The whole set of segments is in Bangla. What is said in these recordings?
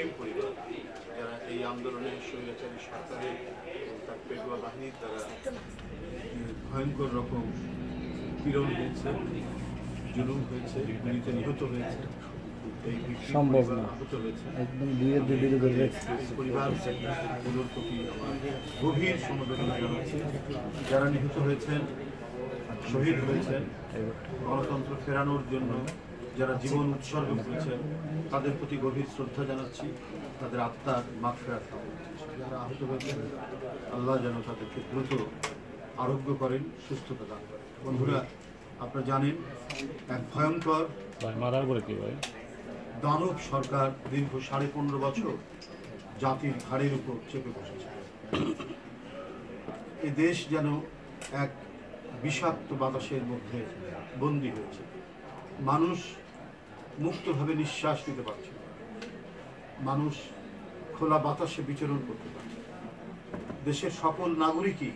মুসলিম পরিবার যারা এই আন্দোলনে স্বৈরাচারী সরকারের এবং তার পেটুয়া বাহিনীর দ্বারা ভয়ঙ্কর রকম পীড়ন হয়েছে, জুলুম হয়েছে, গুলিতে নিহত হয়েছে, সম্ভব না, একদম পরিবারগুলোর প্রতি আমার গভীর সমবেদনা জানাচ্ছি। যারা নিহত হয়েছেন, শহীদ হয়েছেন, গণতন্ত্র ফেরানোর জন্য যারা জীবন উৎসর্গ করেছেন তাদের প্রতি গভীর শ্রদ্ধা জানাচ্ছি, তাদের আত্মার মাগফিরাত কামনা করছি। যারা আহত হয়েছেন আল্লাহ যেন তাদেরকে দ্রুত আরোগ্য করেন, সুস্থতা দান করেন। বন্ধুরা, আপনারা জানেন এক ভয়ঙ্কর দানব সরকার দীর্ঘ 15.5 বছর জাতির ঘাড়ের উপর চেপে বসেছে। এই দেশ যেন এক বিষাক্ত বাতাসের মধ্যে বন্দী হয়েছে। মানুষ মুক্তভাবে নিঃশ্বাস নিতে পারছে না, মানুষ খোলা বাতাসে বিচরণ করতে পারছে। দেশের সকল নাগরিকই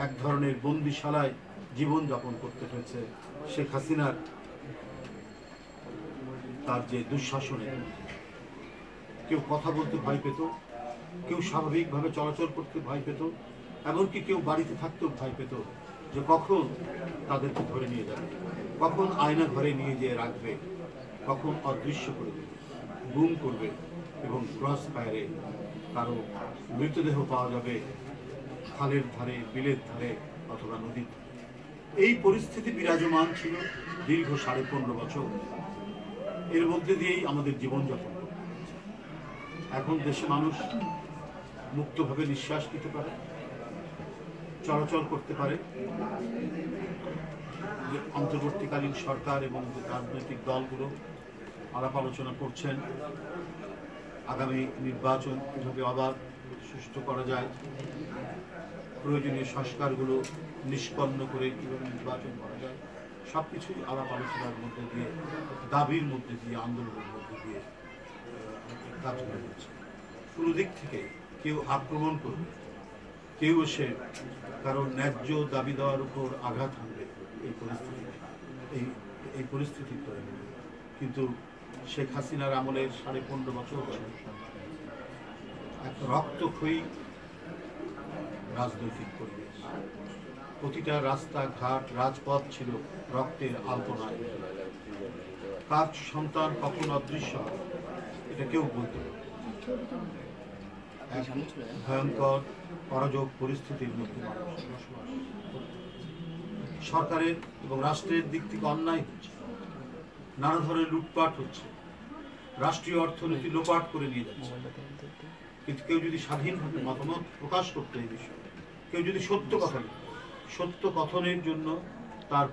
এক ধরনের বন্দিশালায় জীবনযাপন করতে হয়েছে শেখ হাসিনার তার যে দুঃশাসনে। কেউ কথা বলতে ভয় পেত, কেউ স্বাভাবিকভাবে চলাচল করতে ভয় পেত, এমনকি কেউ বাড়িতে থাকতেও ভয় পেত যে কখন তাদেরকে ধরে নিয়ে যাবে, কখন আয়না ঘরে নিয়ে যেয়ে রাখবে, কখন অদৃশ্য করে দেবে, গুম করবে এবং ক্রস ফায়ারে কারো মৃতদেহ পাওয়া যাবে খালের ধারে, বিলের ধারে অথবা নদীর ধারে। এই পরিস্থিতি বিরাজমান ছিল দীর্ঘ 15.5 বছর। এর মধ্যে দিয়েই আমাদের জীবনযাপন করতে হচ্ছে। এখন দেশে মানুষ মুক্তভাবে নিঃশ্বাস নিতে পারে, চলাচল করতে পারে। যে অন্তর্বর্তীকালীন সরকার এবং রাজনৈতিক দলগুলো আলাপ আলোচনা করছেন আগামী নির্বাচন কীভাবে আবার সুষ্ঠু করা যায়, প্রয়োজনীয় সংস্কারগুলো নিষ্পন্ন করে কীভাবে নির্বাচন করা যায়, সব কিছুই আলাপ আলোচনার মধ্যে দিয়ে, দাবির মধ্যে দিয়ে, আন্দোলনের মধ্যে দিয়ে কাজ করে যাচ্ছে। কোনো দিক থেকে কেউ আক্রমণ করবে, কেউ এসে কারণ ন্যায্য দাবি দেওয়ার উপর আঘাত হানবে এই পরিস্থিতি তৈরি। কিন্তু শেখ হাসিনার আমলের 15.5 বছর এক রক্তক্ষয়ী রাজনৈতিক পরিবেশ। প্রতিটা রাস্তাঘাট, রাজপথ ছিল রক্তের আলপনায়। কার সন্তান কখন অদৃশ্য হয় এটা কেউ বলতে পারে। ভয়ঙ্কর অরাজক পরিস্থিতির মধ্যে মানুষ বসবাস। সরকারের এবং রাষ্ট্রের দিক থেকে অন্যায় হচ্ছে, নানা ধরনের লুটপাট হচ্ছে, রাষ্ট্রীয় অর্থনীতি লোপাট করে নিয়ে যাচ্ছে। কিন্তু কেউ যদি স্বাধীনভাবে মতামত প্রকাশ করতে এই বিষয়ে, কেউ যদি সত্য কথা, সত্য কথনের জন্য তার